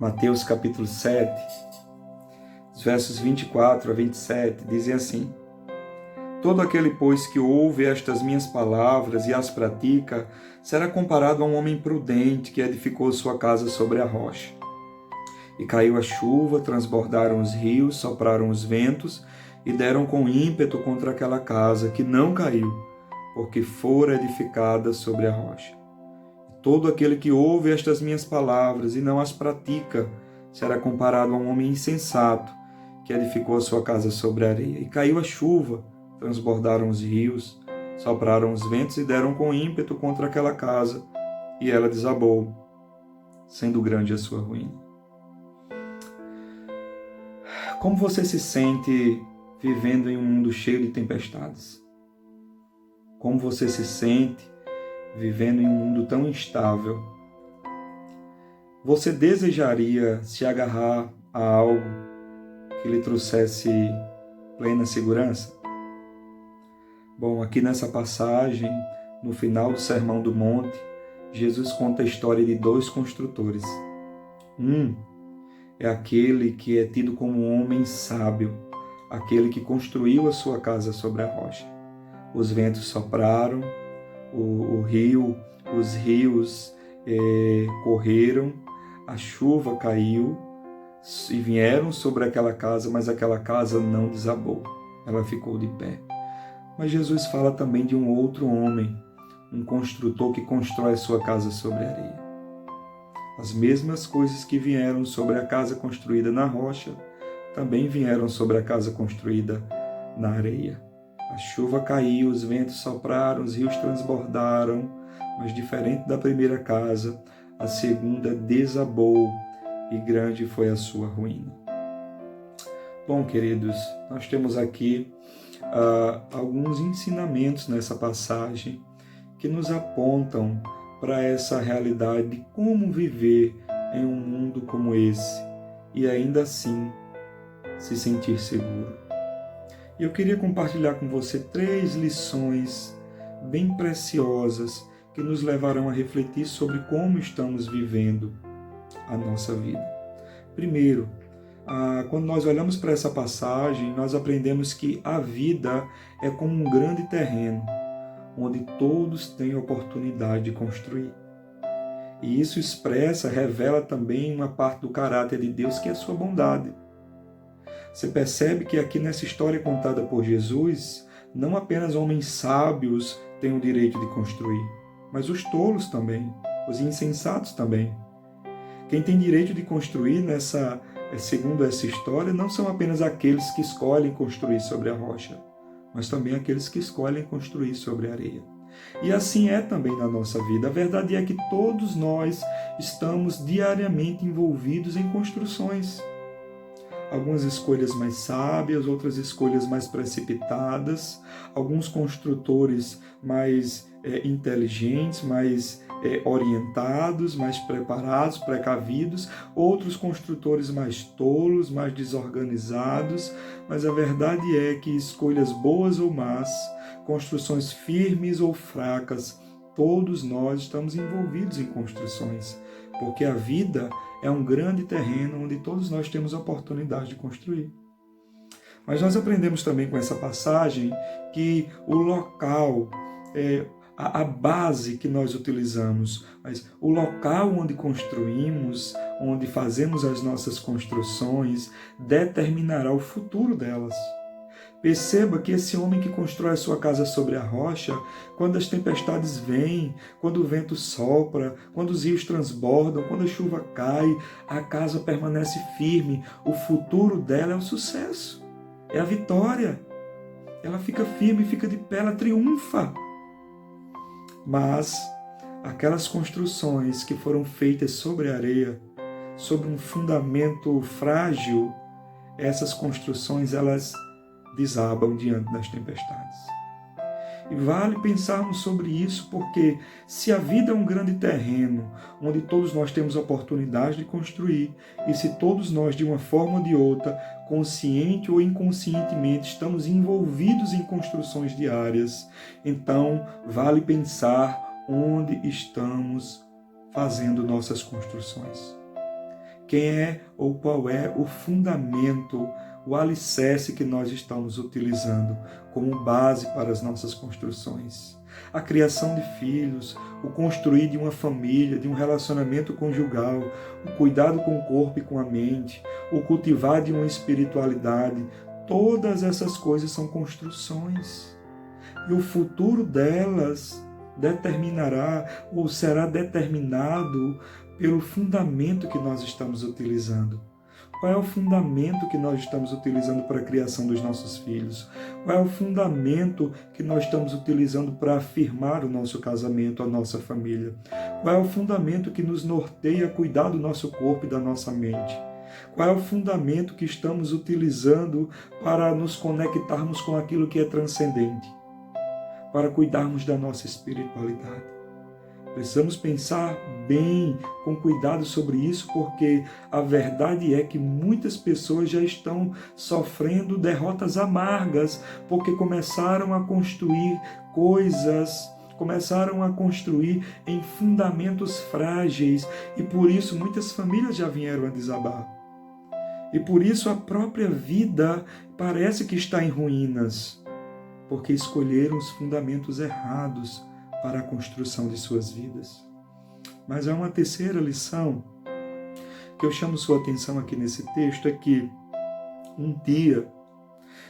Mateus capítulo 7, os versos 24 a 27, dizem assim: Todo aquele, pois, que ouve estas minhas palavras e as pratica, será comparado a um homem prudente que edificou sua casa sobre a rocha. E caiu a chuva, transbordaram os rios, sopraram os ventos e deram com ímpeto contra aquela casa, que não caiu, porque fora edificada sobre a rocha. E todo aquele que ouve estas minhas palavras e não as pratica, será comparado a um homem insensato, que edificou a sua casa sobre a areia. E caiu a chuva, transbordaram os rios, sopraram os ventos e deram com ímpeto contra aquela casa, e ela desabou, sendo grande a sua ruína. Como você se sente vivendo em um mundo cheio de tempestades? Como você se sente vivendo em um mundo tão instável? Você desejaria se agarrar a algo que lhe trouxesse plena segurança? Bom, aqui nessa passagem, no final do Sermão do Monte, Jesus conta a história de dois construtores. Um é aquele que é tido como um homem sábio, aquele que construiu a sua casa sobre a rocha. Os ventos sopraram, os rios correram, a chuva caiu e vieram sobre aquela casa, mas aquela casa não desabou, ela ficou de pé. Mas Jesus fala também de um outro homem, um construtor que constrói a sua casa sobre a areia. As mesmas coisas que vieram sobre a casa construída na rocha, também vieram sobre a casa construída na areia. A chuva caiu, os ventos sopraram, os rios transbordaram, mas diferente da primeira casa, a segunda desabou e grande foi a sua ruína. Bom, queridos, nós temos aqui alguns ensinamentos nessa passagem que nos apontam para essa realidade de como viver em um mundo como esse e ainda assim se sentir seguro. E eu queria compartilhar com você 3 lições bem preciosas que nos levarão a refletir sobre como estamos vivendo a nossa vida. Primeiro, quando nós olhamos para essa passagem, nós aprendemos que a vida é como um grande terreno, onde todos têm oportunidade de construir. E isso revela também uma parte do caráter de Deus, que é a sua bondade. Você percebe que aqui nessa história contada por Jesus, não apenas homens sábios têm o direito de construir, mas os tolos também, os insensatos também. Quem tem direito de construir segundo essa história, não são apenas aqueles que escolhem construir sobre a rocha, mas também aqueles que escolhem construir sobre a areia. E assim é também na nossa vida. A verdade é que todos nós estamos diariamente envolvidos em construções. Algumas escolhas mais sábias, outras escolhas mais precipitadas, alguns construtores mais inteligentes, mais orientados, mais preparados, precavidos, outros construtores mais tolos, mais desorganizados, mas a verdade é que escolhas boas ou más, construções firmes ou fracas, todos nós estamos envolvidos em construções, porque a vida é um grande terreno onde todos nós temos a oportunidade de construir. Mas nós aprendemos também com essa passagem que o local, a base que nós utilizamos, mas o local onde construímos, onde fazemos as nossas construções, determinará o futuro delas. Perceba que esse homem que constrói a sua casa sobre a rocha, quando as tempestades vêm, quando o vento sopra, quando os rios transbordam, quando a chuva cai, a casa permanece firme. O futuro dela é o sucesso, é a vitória. Ela fica firme, fica de pé, ela triunfa. Mas aquelas construções que foram feitas sobre a areia, sobre um fundamento frágil, essas construções, elas desabam diante das tempestades. E vale pensarmos sobre isso, porque se a vida é um grande terreno, onde todos nós temos a oportunidade de construir, e se todos nós, de uma forma ou de outra, consciente ou inconscientemente, estamos envolvidos em construções diárias, então vale pensar onde estamos fazendo nossas construções. quem é ou qual é o fundamento, o alicerce que nós estamos utilizando como base para as nossas construções. A criação de filhos, o construir de uma família, de um relacionamento conjugal, o cuidado com o corpo e com a mente, o cultivar de uma espiritualidade, todas essas coisas são construções. E o futuro delas determinará ou será determinado pelo fundamento que nós estamos utilizando. Qual é o fundamento que nós estamos utilizando para a criação dos nossos filhos? Qual é o fundamento que nós estamos utilizando para afirmar o nosso casamento, a nossa família? Qual é o fundamento que nos norteia a cuidar do nosso corpo e da nossa mente? Qual é o fundamento que estamos utilizando para nos conectarmos com aquilo que é transcendente? Para cuidarmos da nossa espiritualidade? Precisamos pensar bem, com cuidado sobre isso, porque a verdade é que muitas pessoas já estão sofrendo derrotas amargas, porque começaram a construir coisas, começaram a construir em fundamentos frágeis, e por isso muitas famílias já vieram a desabar. E por isso a própria vida parece que está em ruínas, porque escolheram os fundamentos errados para a construção de suas vidas. Mas há uma terceira lição que eu chamo sua atenção aqui nesse texto, é que um dia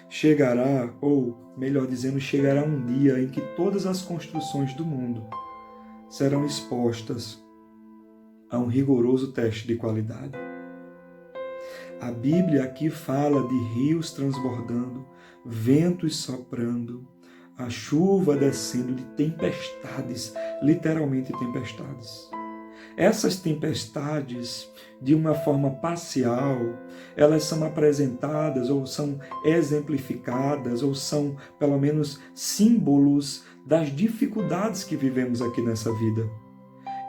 chegará, ou melhor dizendo, chegará um dia em que todas as construções do mundo serão expostas a um rigoroso teste de qualidade. A Bíblia aqui fala de rios transbordando, ventos soprando, a chuva descendo, de tempestades, literalmente tempestades. Essas tempestades, de uma forma parcial, elas são apresentadas ou são exemplificadas ou são, pelo menos, símbolos das dificuldades que vivemos aqui nessa vida.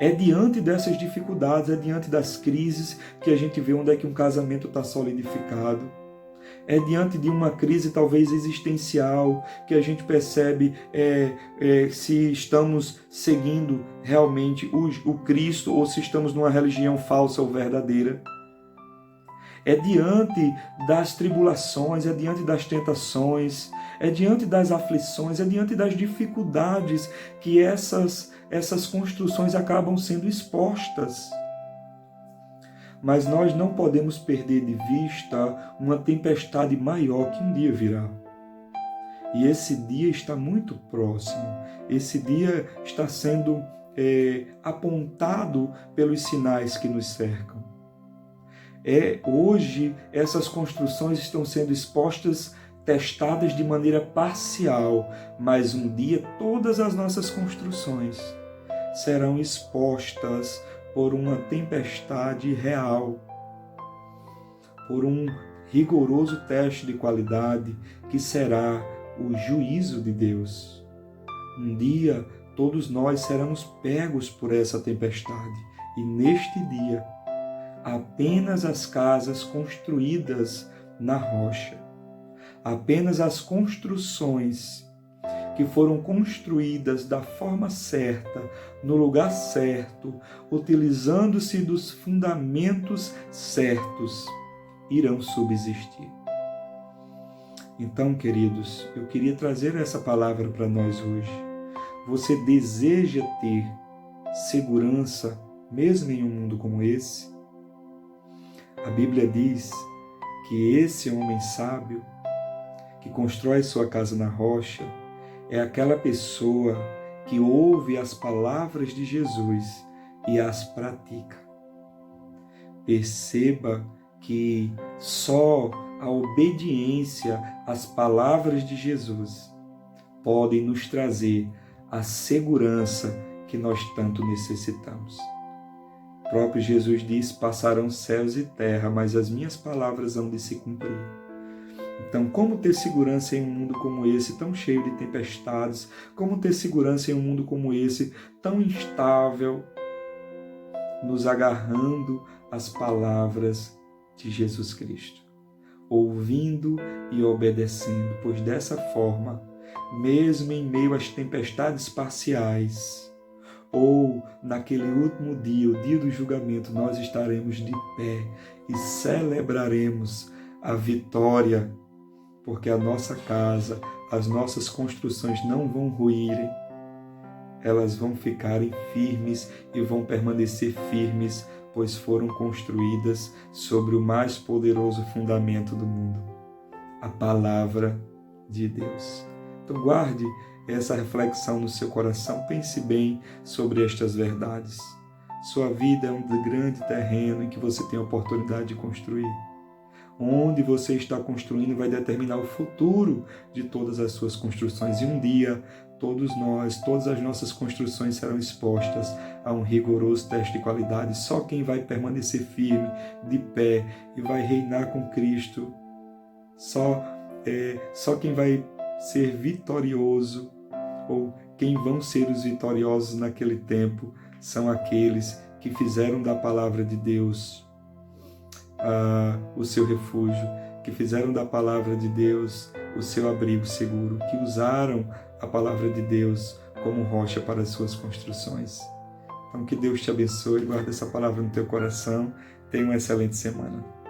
É diante dessas dificuldades, é diante das crises que a gente vê onde é que um casamento está solidificado. É diante de uma crise talvez existencial que a gente percebe se estamos seguindo realmente o Cristo ou se estamos numa religião falsa ou verdadeira. É diante das tribulações, é diante das tentações, é diante das aflições, é diante das dificuldades que essas construções acabam sendo expostas. Mas nós não podemos perder de vista uma tempestade maior que um dia virá. E esse dia está muito próximo. Esse dia está sendo apontado pelos sinais que nos cercam. Hoje, essas construções estão sendo expostas, testadas de maneira parcial, mas um dia todas as nossas construções serão expostas por uma tempestade real, por um rigoroso teste de qualidade que será o juízo de Deus. Um dia todos nós seremos pegos por essa tempestade, e neste dia apenas as casas construídas na rocha, apenas as construções que foram construídas da forma certa, no lugar certo, utilizando-se dos fundamentos certos, irão subsistir. Então, queridos, eu queria trazer essa palavra para nós hoje. Você deseja ter segurança mesmo em um mundo como esse? A Bíblia diz que esse homem sábio, que constrói sua casa na rocha, é aquela pessoa que ouve as palavras de Jesus e as pratica. Perceba que só a obediência às palavras de Jesus podem nos trazer a segurança que nós tanto necessitamos. O próprio Jesus diz: passarão céus e terra, mas as minhas palavras hão de se cumprir. Então, como ter segurança em um mundo como esse, tão cheio de tempestades? Como ter segurança em um mundo como esse, tão instável? Nos agarrando às palavras de Jesus Cristo, ouvindo e obedecendo, pois dessa forma, mesmo em meio às tempestades parciais, ou naquele último dia, o dia do julgamento, nós estaremos de pé e celebraremos a vitória, porque a nossa casa, as nossas construções não vão ruírem, elas vão ficarem firmes e vão permanecer firmes, pois foram construídas sobre o mais poderoso fundamento do mundo, a palavra de Deus. Então guarde essa reflexão no seu coração, pense bem sobre estas verdades. Sua vida é um grande terreno em que você tem a oportunidade de construir. Onde você está construindo vai determinar o futuro de todas as suas construções. E um dia, todos nós, todas as nossas construções serão expostas a um rigoroso teste de qualidade. Só quem vai permanecer firme, de pé e vai reinar com Cristo, só quem vai ser vitorioso, ou quem vão ser os vitoriosos naquele tempo, são aqueles que fizeram da palavra de Deus o seu refúgio, que fizeram da palavra de Deus o seu abrigo seguro, que usaram a palavra de Deus como rocha para as suas construções. Então que Deus te abençoe, guarda essa palavra no teu coração, tenha uma excelente semana.